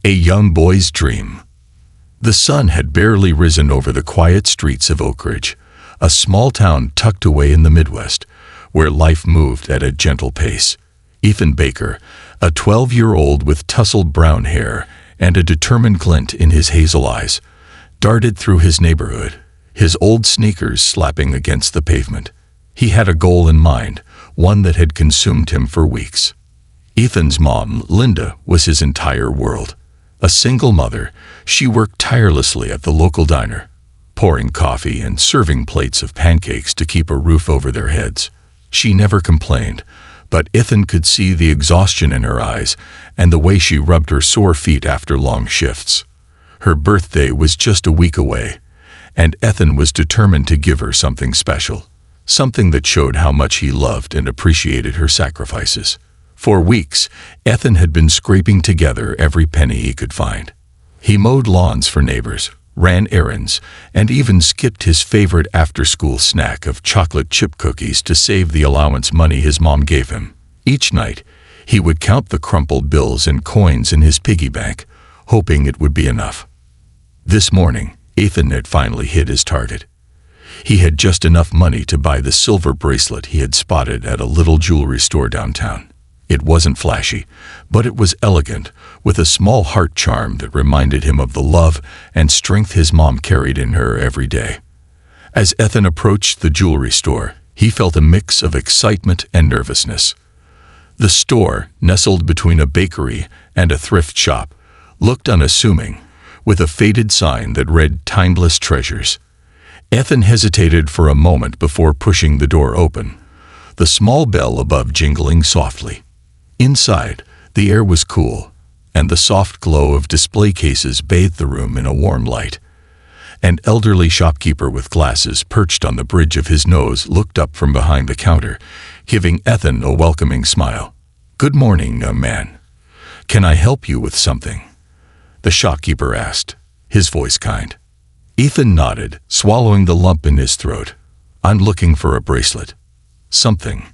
A young boy's dream. The sun had barely risen over the quiet streets of Oak Ridge, a small town tucked away in the Midwest, where life moved at a gentle pace. Ethan Baker, a 12-year-old with tousled brown hair and a determined glint in his hazel eyes, darted through his neighborhood, his old sneakers slapping against the pavement. He had a goal in mind, one that had consumed him for weeks. Ethan's mom, Linda, was his entire world. A single mother, she worked tirelessly at the local diner, pouring coffee and serving plates of pancakes to keep a roof over their heads. She never complained, but Ethan could see the exhaustion in her eyes and the way she rubbed her sore feet after long shifts. Her birthday was just a week away, and Ethan was determined to give her something special, something that showed how much he loved and appreciated her sacrifices. For weeks, Ethan had been scraping together every penny he could find. He mowed lawns for neighbors, ran errands, and even skipped his favorite after-school snack of chocolate chip cookies to save the allowance money his mom gave him. Each night, he would count the crumpled bills and coins in his piggy bank, hoping it would be enough. This morning, Ethan had finally hit his target. He had just enough money to buy the silver bracelet he had spotted at a little jewelry store downtown. It wasn't flashy, but it was elegant, with a small heart charm that reminded him of the love and strength his mom carried in her every day. As Ethan approached the jewelry store, he felt a mix of excitement and nervousness. The store, nestled between a bakery and a thrift shop, looked unassuming, with a faded sign that read "Timeless Treasures." Ethan hesitated for a moment before pushing the door open, the small bell above jingling softly. Inside, the air was cool, and the soft glow of display cases bathed the room in a warm light. An elderly shopkeeper with glasses perched on the bridge of his nose looked up from behind the counter, giving Ethan a welcoming smile. "Good morning, young man. Can I help you with something?" the shopkeeper asked, his voice kind. Ethan nodded, swallowing the lump in his throat. "I'm looking for a bracelet. Something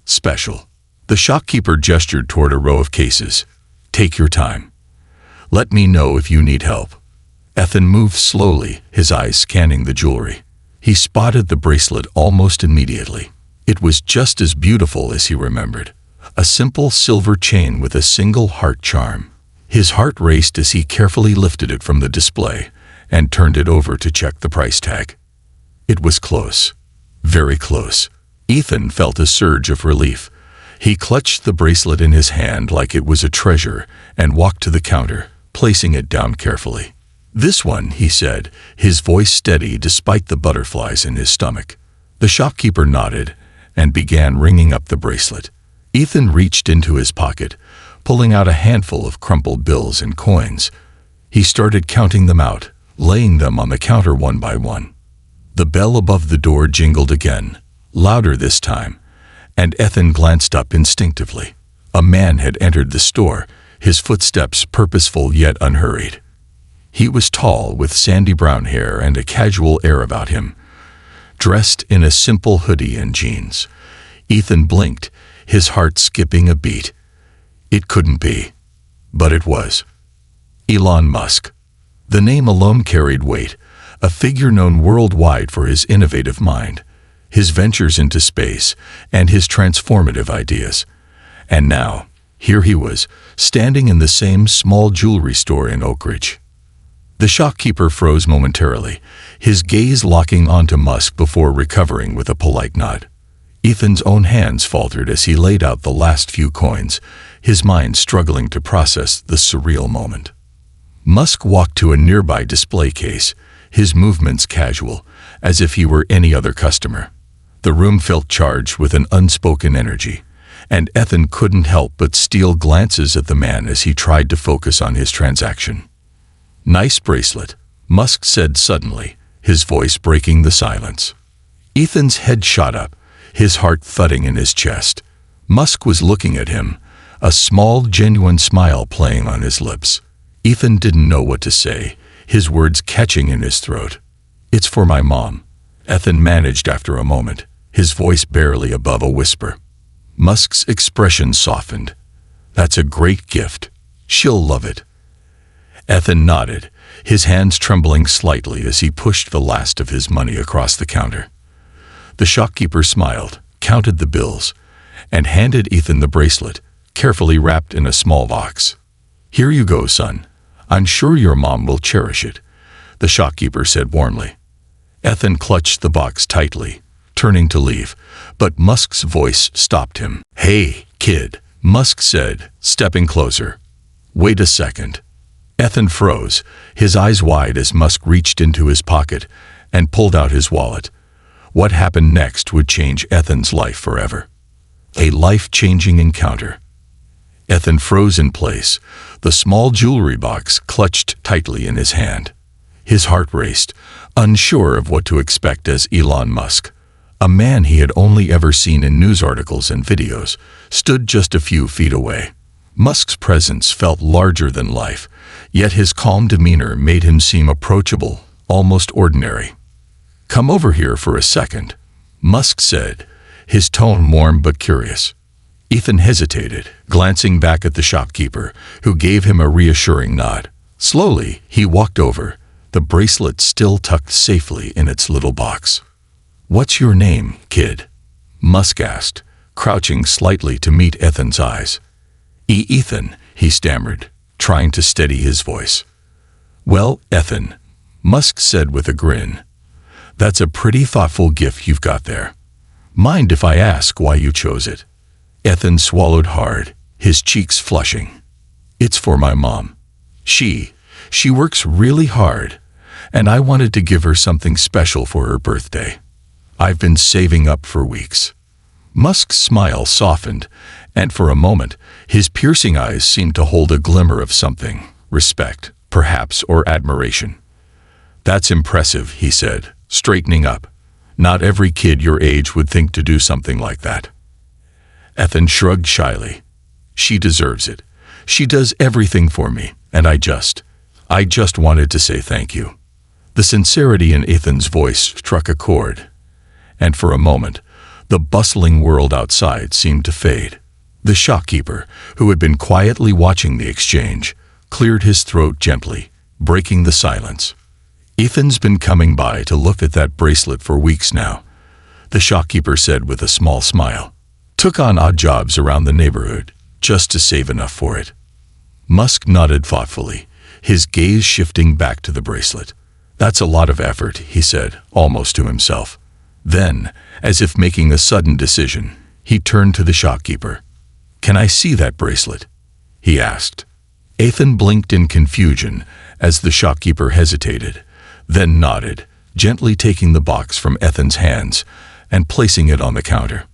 special." The shopkeeper gestured toward a row of cases. "Take your time. Let me know if you need help." Ethan moved slowly, his eyes scanning the jewelry. He spotted the bracelet almost immediately. It was just as beautiful as he remembered. A simple silver chain with a single heart charm. His heart raced as he carefully lifted it from the display and turned it over to check the price tag. It was close. Very close. Ethan felt a surge of relief. He clutched the bracelet in his hand like it was a treasure and walked to the counter, placing it down carefully. "This one," he said, his voice steady despite the butterflies in his stomach. The shopkeeper nodded and began ringing up the bracelet. Ethan reached into his pocket, pulling out a handful of crumpled bills and coins. He started counting them out, laying them on the counter one by one. The bell above the door jingled again, louder this time, and Ethan glanced up instinctively. A man had entered the store, his footsteps purposeful yet unhurried. He was tall, with sandy brown hair and a casual air about him, dressed in a simple hoodie and jeans. Ethan blinked, his heart skipping a beat. It couldn't be. But it was. Elon Musk. The name alone carried weight, a figure known worldwide for his innovative mind, his ventures into space, and his transformative ideas. And now, here he was, standing in the same small jewelry store in Oak Ridge. The shopkeeper froze momentarily, his gaze locking onto Musk before recovering with a polite nod. Ethan's own hands faltered as he laid out the last few coins, his mind struggling to process the surreal moment. Musk walked to a nearby display case, his movements casual, as if he were any other customer. The room felt charged with an unspoken energy, and Ethan couldn't help but steal glances at the man as he tried to focus on his transaction. "Nice bracelet," Musk said suddenly, his voice breaking the silence. Ethan's head shot up, his heart thudding in his chest. Musk was looking at him, a small, genuine smile playing on his lips. Ethan didn't know what to say, his words catching in his throat. "It's for my mom," Ethan managed after a moment, his voice barely above a whisper. Musk's expression softened. "That's a great gift. She'll love it." Ethan nodded, his hands trembling slightly as he pushed the last of his money across the counter. The shopkeeper smiled, counted the bills, and handed Ethan the bracelet, carefully wrapped in a small box. "Here you go, son. I'm sure your mom will cherish it," the shopkeeper said warmly. Ethan clutched the box tightly, turning to leave, but Musk's voice stopped him. "Hey, kid," Musk said, stepping closer. "Wait a second." Ethan froze, his eyes wide as Musk reached into his pocket and pulled out his wallet. What happened next would change Ethan's life forever. A life-changing encounter. Ethan froze in place, the small jewelry box clutched tightly in his hand. His heart raced, unsure of what to expect as Elon Musk, a man he had only ever seen in news articles and videos, stood just a few feet away. Musk's presence felt larger than life, yet his calm demeanor made him seem approachable, almost ordinary. "Come over here for a second," Musk said, his tone warm but curious. Ethan hesitated, glancing back at the shopkeeper, who gave him a reassuring nod. Slowly, he walked over, the bracelet still tucked safely in its little box. "What's your name, kid?" Musk asked, crouching slightly to meet Ethan's eyes. Ethan," he stammered, trying to steady his voice. "Well, Ethan," Musk said with a grin, "that's a pretty thoughtful gift you've got there. Mind if I ask why you chose it?" Ethan swallowed hard, his cheeks flushing. "It's for my mom. She works really hard, and I wanted to give her something special for her birthday. I've been saving up for weeks." Musk's smile softened, and for a moment, his piercing eyes seemed to hold a glimmer of something, respect, perhaps, or admiration. "That's impressive," he said, straightening up. "Not every kid your age would think to do something like that." Ethan shrugged shyly. "She deserves it. She does everything for me, and I just wanted to say thank you." The sincerity in Ethan's voice struck a chord, and for a moment, the bustling world outside seemed to fade. The shopkeeper, who had been quietly watching the exchange, cleared his throat gently, breaking the silence. "Ethan's been coming by to look at that bracelet for weeks now," the shopkeeper said with a small smile. "Took on odd jobs around the neighborhood, just to save enough for it." Musk nodded thoughtfully, his gaze shifting back to the bracelet. "That's a lot of effort," he said, almost to himself. Then, as if making a sudden decision, he turned to the shopkeeper. "Can I see that bracelet?" he asked. Ethan blinked in confusion as the shopkeeper hesitated, then nodded, gently taking the box from Ethan's hands and placing it on the counter.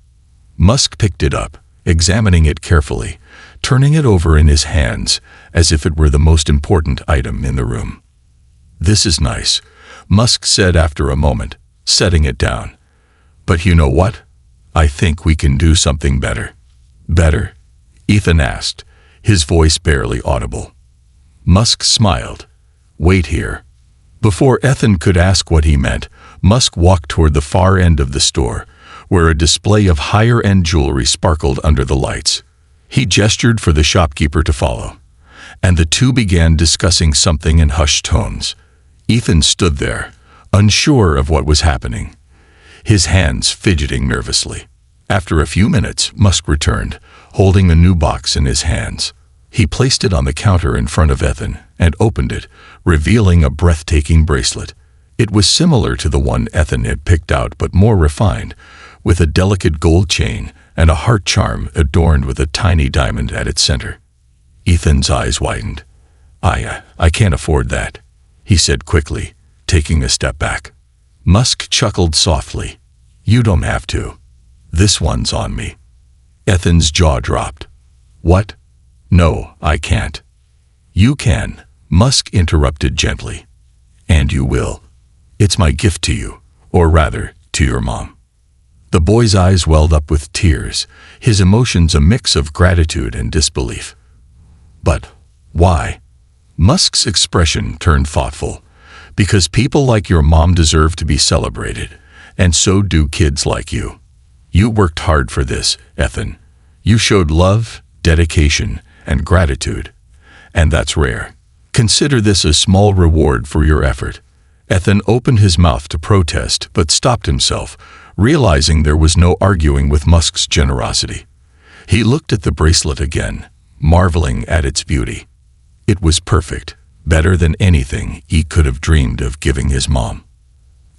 Musk picked it up, examining it carefully, turning it over in his hands as if it were the most important item in the room. "This is nice," Musk said after a moment, setting it down. "But you know what? I think we can do something better." "Better?" Ethan asked, his voice barely audible. Musk smiled. "Wait here." Before Ethan could ask what he meant, Musk walked toward the far end of the store, where a display of higher-end jewelry sparkled under the lights. He gestured for the shopkeeper to follow, and the two began discussing something in hushed tones. Ethan stood there, unsure of what was happening, his hands fidgeting nervously. After a few minutes, Musk returned, holding a new box in his hands. He placed it on the counter in front of Ethan and opened it, revealing a breathtaking bracelet. It was similar to the one Ethan had picked out but more refined, with a delicate gold chain and a heart charm adorned with a tiny diamond at its center. Ethan's eyes widened. I can't afford that," he said quickly, taking a step back. Musk chuckled softly. "You don't have to. This one's on me." Ethan's jaw dropped. "What? No, I can't." "You can," Musk interrupted gently. "And you will. It's my gift to you, or rather, to your mom." The boy's eyes welled up with tears, his emotions a mix of gratitude and disbelief. "But why?" Musk's expression turned thoughtful. "Because people like your mom deserve to be celebrated, and so do kids like you. You worked hard for this, Ethan. You showed love, dedication, and gratitude, and that's rare. Consider this a small reward for your effort." Ethan opened his mouth to protest but stopped himself, realizing there was no arguing with Musk's generosity. He looked at the bracelet again, marveling at its beauty. It was perfect, better than anything he could have dreamed of giving his mom.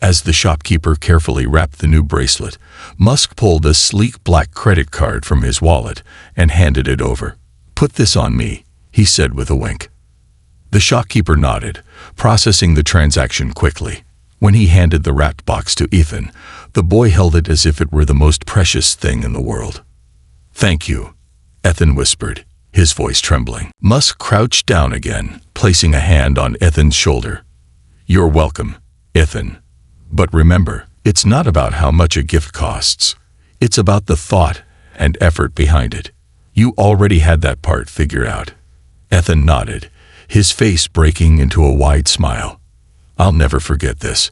As the shopkeeper carefully wrapped the new bracelet, Musk pulled a sleek black credit card from his wallet and handed it over. "Put this on me," he said with a wink. The shopkeeper nodded, processing the transaction quickly. When he handed the wrapped box to Ethan, the boy held it as if it were the most precious thing in the world. "Thank you," Ethan whispered, his voice trembling. Musk crouched down again, placing a hand on Ethan's shoulder. "You're welcome, Ethan. But remember, it's not about how much a gift costs. It's about the thought and effort behind it. You already had that part figured out." Ethan nodded, his face breaking into a wide smile. "I'll never forget this."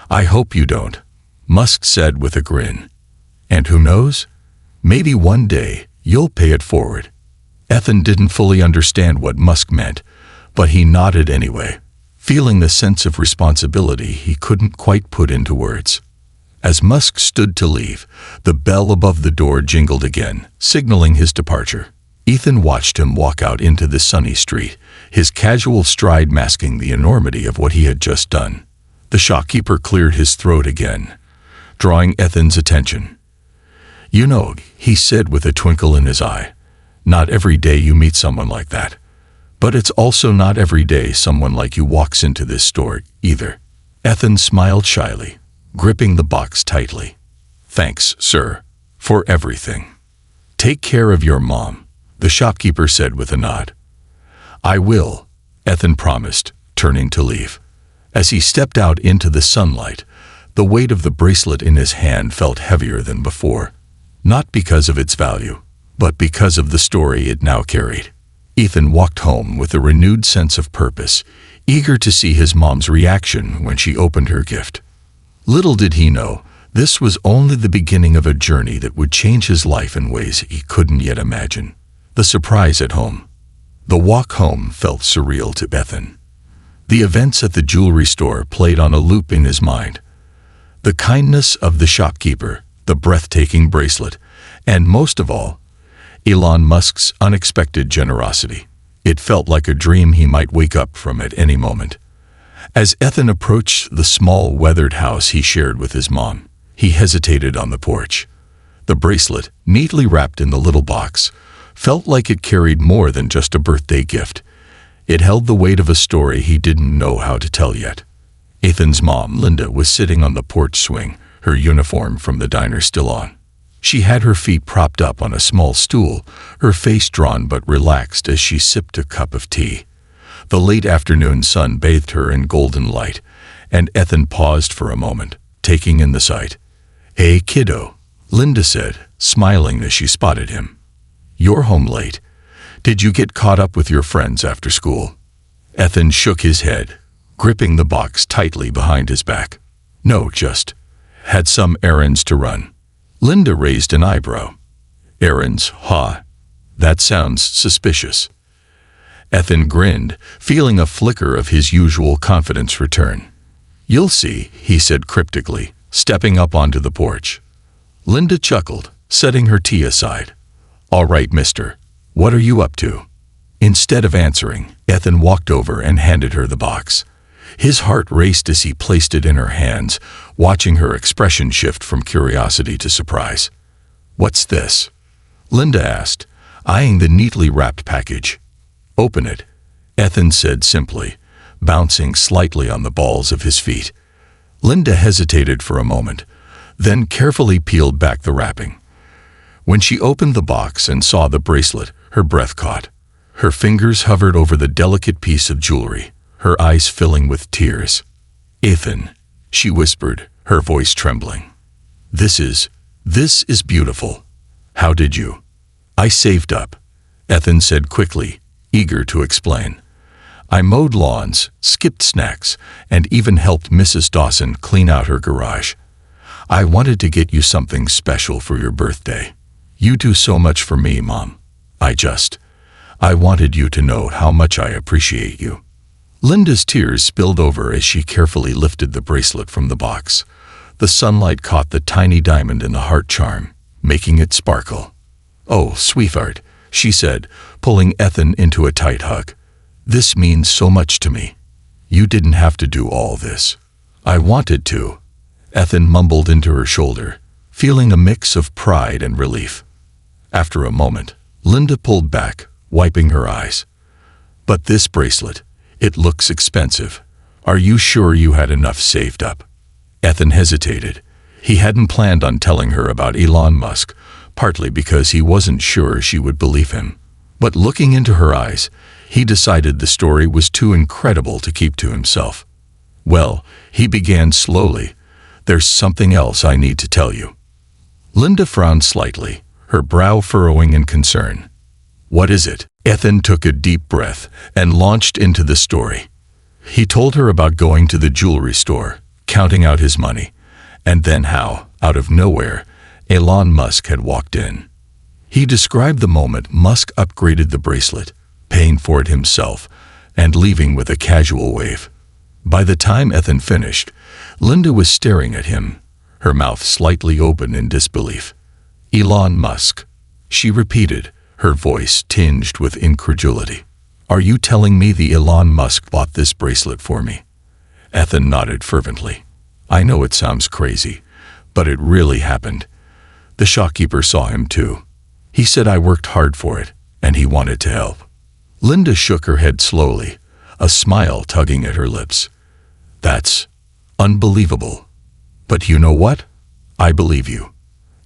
"I hope you don't," Musk said with a grin. "And who knows? Maybe one day you'll pay it forward." Ethan didn't fully understand what Musk meant, but he nodded anyway, feeling the sense of responsibility he couldn't quite put into words. As Musk stood to leave, the bell above the door jingled again, signaling his departure. Ethan watched him walk out into the sunny street, his casual stride masking the enormity of what he had just done. The shopkeeper cleared his throat again, drawing Ethan's attention. "You know," he said with a twinkle in his eye, "not every day you meet someone like that. But it's also not every day someone like you walks into this store, either." Ethan smiled shyly, gripping the box tightly. "Thanks, sir, for everything." "Take care of your mom," the shopkeeper said with a nod. "I will," Ethan promised, turning to leave. As he stepped out into the sunlight, the weight of the bracelet in his hand felt heavier than before, not because of its value, but because of the story it now carried. Ethan walked home with a renewed sense of purpose, eager to see his mom's reaction when she opened her gift. Little did he know, this was only the beginning of a journey that would change his life in ways he couldn't yet imagine. The surprise at home. The walk home felt surreal to Ethan. The events at the jewelry store played on a loop in his mind. The kindness of the shopkeeper, the breathtaking bracelet, and most of all, Elon Musk's unexpected generosity. It felt like a dream he might wake up from at any moment. As Ethan approached the small weathered house he shared with his mom, he hesitated on the porch. The bracelet, neatly wrapped in the little box, felt like it carried more than just a birthday gift. It held the weight of a story he didn't know how to tell yet. Ethan's mom, Linda, was sitting on the porch swing, her uniform from the diner still on. She had her feet propped up on a small stool, her face drawn but relaxed as she sipped a cup of tea. The late afternoon sun bathed her in golden light, and Ethan paused for a moment, taking in the sight. "Hey, kiddo," Linda said, smiling as she spotted him. "You're home late. Did you get caught up with your friends after school?" Ethan shook his head, gripping the box tightly behind his back. "No, just had some errands to run." Linda raised an eyebrow. "Errands, huh? That sounds suspicious." Ethan grinned, feeling a flicker of his usual confidence return. "You'll see," he said cryptically, stepping up onto the porch. Linda chuckled, setting her tea aside. "All right, mister. What are you up to?" Instead of answering, Ethan walked over and handed her the box. His heart raced as he placed it in her hands, watching her expression shift from curiosity to surprise. "What's this?" Linda asked, eyeing the neatly wrapped package. "Open it," Ethan said simply, bouncing slightly on the balls of his feet. Linda hesitated for a moment, then carefully peeled back the wrapping. When she opened the box and saw the bracelet, her breath caught. Her fingers hovered over the delicate piece of jewelry, her eyes filling with tears. "Ethan," she whispered, her voice trembling. This is beautiful. How did you?" "I saved up," Ethan said quickly, eager to explain. "I mowed lawns, skipped snacks, and even helped Mrs. Dawson clean out her garage. I wanted to get you something special for your birthday. You do so much for me, Mom. I wanted you to know how much I appreciate you." Linda's tears spilled over as she carefully lifted the bracelet from the box. The sunlight caught the tiny diamond in the heart charm, making it sparkle. "Oh, sweetheart," she said, pulling Ethan into a tight hug. "This means so much to me. You didn't have to do all this." "I wanted to," Ethan mumbled into her shoulder, feeling a mix of pride and relief. After a moment, Linda pulled back, wiping her eyes. "But this bracelet, it looks expensive. Are you sure you had enough saved up?" Ethan hesitated. He hadn't planned on telling her about Elon Musk, partly because he wasn't sure she would believe him. But looking into her eyes, he decided the story was too incredible to keep to himself. "Well," he began slowly, "there's something else I need to tell you." Linda frowned slightly, her brow furrowing in concern. "What is it?" Ethan took a deep breath and launched into the story. He told her about going to the jewelry store, counting out his money, and then how, out of nowhere, Elon Musk had walked in. He described the moment Musk upgraded the bracelet, paying for it himself, and leaving with a casual wave. By the time Ethan finished, Linda was staring at him, her mouth slightly open in disbelief. "Elon Musk," she repeated, her voice tinged with incredulity. "Are you telling me the Elon Musk bought this bracelet for me?" Ethan nodded fervently. "I know it sounds crazy, but it really happened. The shopkeeper saw him too. He said I worked hard for it, and he wanted to help." Linda shook her head slowly, a smile tugging at her lips. "That's unbelievable. But you know what? I believe you."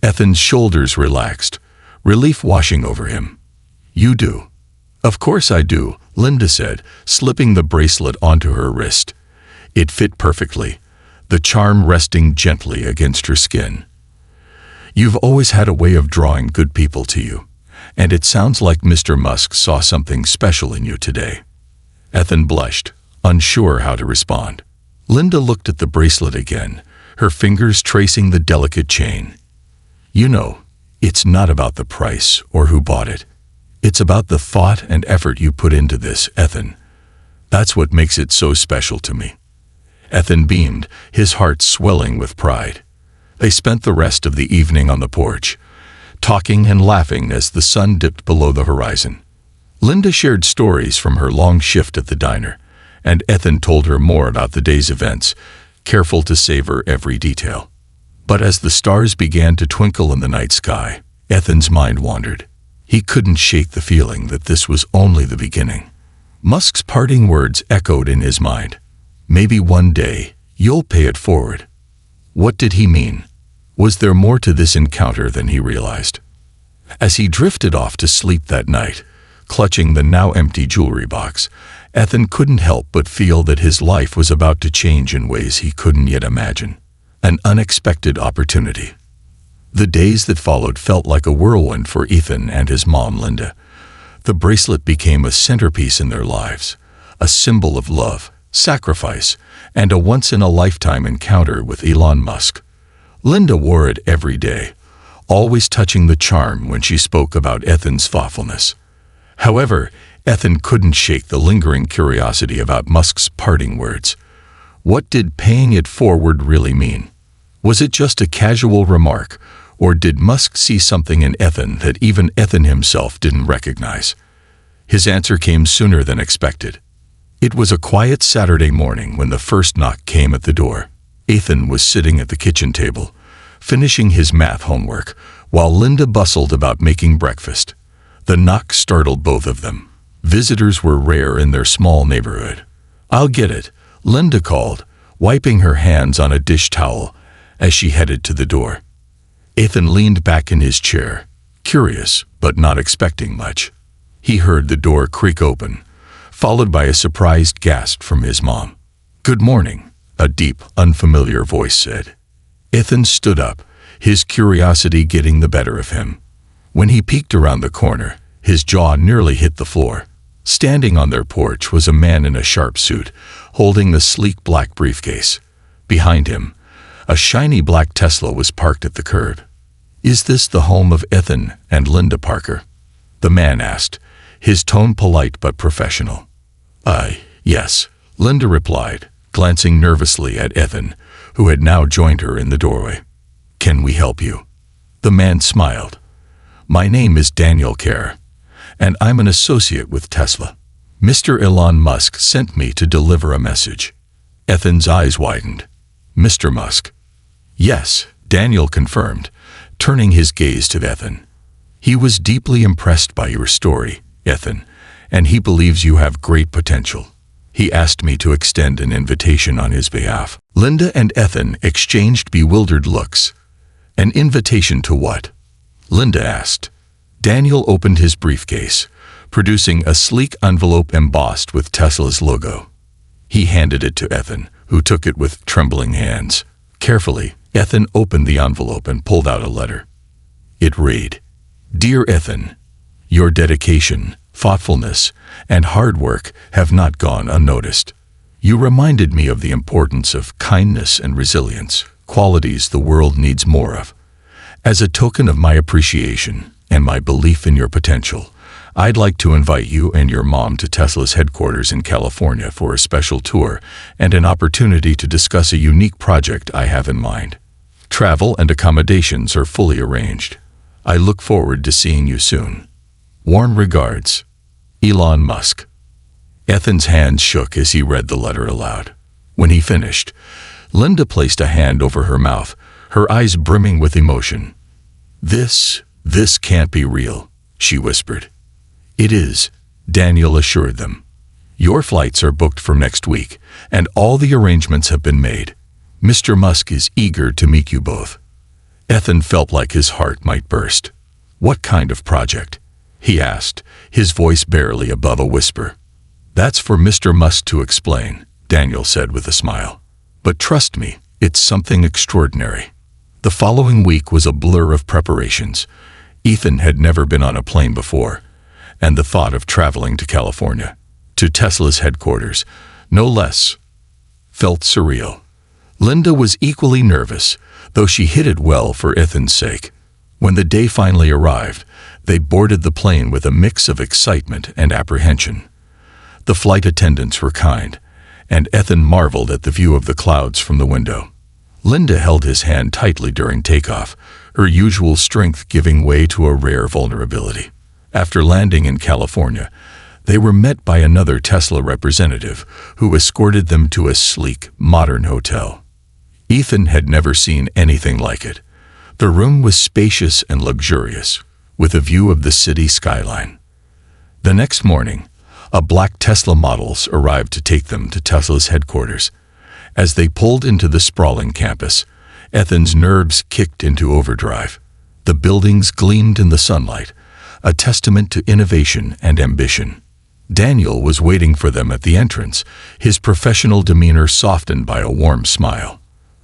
Ethan's shoulders relaxed, relief washing over him. "You do?" "Of course I do," Linda said, slipping the bracelet onto her wrist. It fit perfectly, the charm resting gently against her skin. "You've always had a way of drawing good people to you, and it sounds like Mr. Musk saw something special in you today." Ethan blushed, unsure how to respond. Linda looked at the bracelet again, her fingers tracing the delicate chain. "You know, it's not about the price or who bought it. It's about the thought and effort you put into this, Ethan. That's what makes it so special to me." Ethan beamed, his heart swelling with pride. They spent the rest of the evening on the porch, talking and laughing as the sun dipped below the horizon. Linda shared stories from her long shift at the diner, and Ethan told her more about the day's events, careful to savor every detail. But as the stars began to twinkle in the night sky, Ethan's mind wandered. He couldn't shake the feeling that this was only the beginning. Musk's parting words echoed in his mind. "Maybe one day, you'll pay it forward." What did he mean? Was there more to this encounter than he realized? As he drifted off to sleep that night, clutching the now empty jewelry box, Ethan couldn't help but feel that his life was about to change in ways he couldn't yet imagine. An unexpected opportunity. The days that followed felt like a whirlwind for Ethan and his mom, Linda. The bracelet became a centerpiece in their lives, a symbol of love, sacrifice, and a once-in-a-lifetime encounter with Elon Musk. Linda wore it every day, always touching the charm when she spoke about Ethan's thoughtfulness. However, Ethan couldn't shake the lingering curiosity about Musk's parting words. What did paying it forward really mean? Was it just a casual remark, or did Musk see something in Ethan that even Ethan himself didn't recognize? His answer came sooner than expected. It was a quiet Saturday morning when the first knock came at the door. Ethan was sitting at the kitchen table, finishing his math homework, while Linda bustled about making breakfast. The knock startled both of them. Visitors were rare in their small neighborhood. "I'll get it," Linda called, wiping her hands on a dish towel as she headed to the door. Ethan leaned back in his chair, curious but not expecting much. He heard the door creak open, followed by a surprised gasp from his mom. "Good morning," a deep, unfamiliar voice said. Ethan stood up, his curiosity getting the better of him. When he peeked around the corner, his jaw nearly hit the floor. Standing on their porch was a man in a sharp suit, holding the sleek black briefcase. Behind him, a shiny black Tesla was parked at the curb. "Is this the home of Ethan and Linda Parker?" the man asked, his tone polite but professional. Yes, Linda replied, glancing nervously at Ethan, who had now joined her in the doorway. Can we help you? The man smiled. My name is Daniel Kerr, and I'm an associate with Tesla. Mr. Elon Musk sent me to deliver a message. Ethan's eyes widened. Mr. Musk? Yes, Daniel confirmed, turning his gaze to Ethan. He was deeply impressed by your story, Ethan, and he believes you have great potential. He asked me to extend an invitation on his behalf. Linda and Ethan exchanged bewildered looks. An invitation to what? Linda asked. Daniel opened his briefcase, producing a sleek envelope embossed with Tesla's logo. He handed it to Ethan, who took it with trembling hands. Carefully, Ethan opened the envelope and pulled out a letter. It read, Dear Ethan, your dedication, thoughtfulness, and hard work have not gone unnoticed. You reminded me of the importance of kindness and resilience, qualities the world needs more of. As a token of my appreciation and my belief in your potential, I'd like to invite you and your mom to Tesla's headquarters in California for a special tour and an opportunity to discuss a unique project I have in mind. Travel and accommodations are fully arranged. I look forward to seeing you soon. Warm regards, Elon Musk. Ethan's hands shook as he read the letter aloud. When he finished, Linda placed a hand over her mouth, her eyes brimming with emotion. This can't be real, she whispered. It is, Daniel assured them. Your flights are booked for next week, and all the arrangements have been made. Mr. Musk is eager to meet you both. Ethan felt like his heart might burst. What kind of project? He asked, his voice barely above a whisper. That's for Mr. Musk to explain, Daniel said with a smile. But trust me, it's something extraordinary. The following week was a blur of preparations. Ethan had never been on a plane before, and the thought of traveling to California, to Tesla's headquarters, no less, felt surreal. Linda was equally nervous, though she hid it well for Ethan's sake. When the day finally arrived, they boarded the plane with a mix of excitement and apprehension. The flight attendants were kind, and Ethan marveled at the view of the clouds from the window. Linda held his hand tightly during takeoff, her usual strength giving way to a rare vulnerability. After landing in California, they were met by another Tesla representative who escorted them to a sleek, modern hotel. Ethan had never seen anything like it. The room was spacious and luxurious, with a view of the city skyline. The next morning, a black Tesla Models arrived to take them to Tesla's headquarters. As they pulled into the sprawling campus, Ethan's nerves kicked into overdrive. The buildings gleamed in the sunlight, a testament to innovation and ambition. Daniel was waiting for them at the entrance, his professional demeanor softened by a warm smile.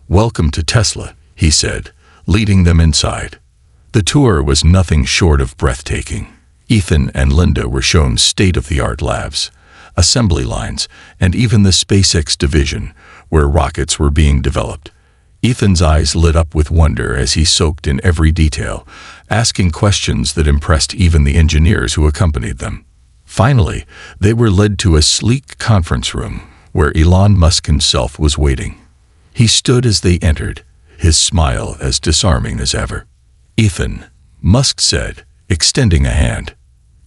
Welcome to Tesla, he said, leading them inside. The tour was nothing short of breathtaking. Ethan and Linda were shown state-of-the-art labs, assembly lines, and even the SpaceX division, where rockets were being developed. Ethan's eyes lit up with wonder as he soaked in every detail, asking questions that impressed even the engineers who accompanied them. Finally, they were led to a sleek conference room where Elon Musk himself was waiting. He stood as they entered, his smile as disarming as ever. Ethan, Musk said, extending a hand.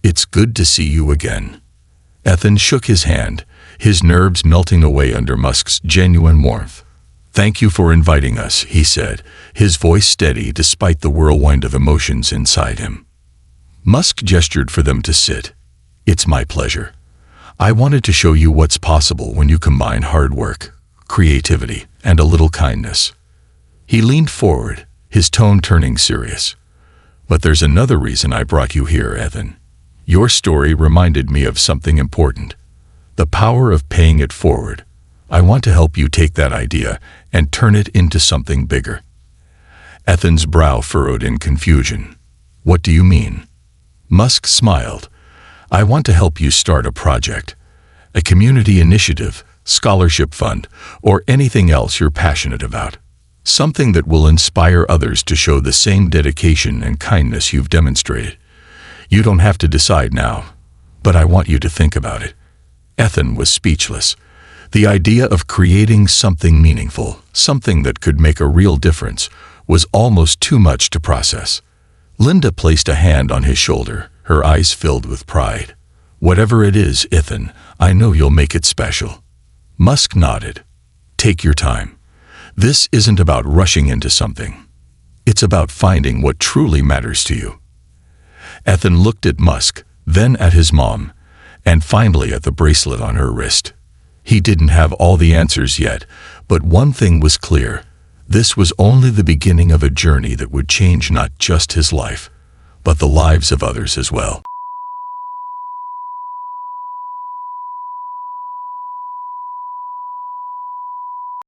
It's good to see you again. Ethan shook his hand, his nerves melting away under Musk's genuine warmth. Thank you for inviting us, he said, his voice steady despite the whirlwind of emotions inside him. Musk gestured for them to sit. It's my pleasure. I wanted to show you what's possible when you combine hard work, creativity, and a little kindness. He leaned forward, his tone turning serious. But there's another reason I brought you here, Ethan. Your story reminded me of something important. The power of paying it forward. I want to help you take that idea and turn it into something bigger. Ethan's brow furrowed in confusion. What do you mean? Musk smiled. I want to help you start a project, a community initiative, scholarship fund, or anything else you're passionate about. Something that will inspire others to show the same dedication and kindness you've demonstrated. You don't have to decide now, But I want you to think about it. Ethan was speechless. The idea of creating something meaningful, something that could make a real difference, was almost too much to process. Linda placed a hand on his shoulder, her eyes filled with pride. Whatever it is, Ethan, I know you'll make it special. Musk nodded. Take your time. This isn't about rushing into something. It's about finding what truly matters to you. Ethan looked at Musk, then at his mom, and finally at the bracelet on her wrist. He didn't have all the answers yet, but one thing was clear. This was only the beginning of a journey that would change not just his life, but the lives of others as well.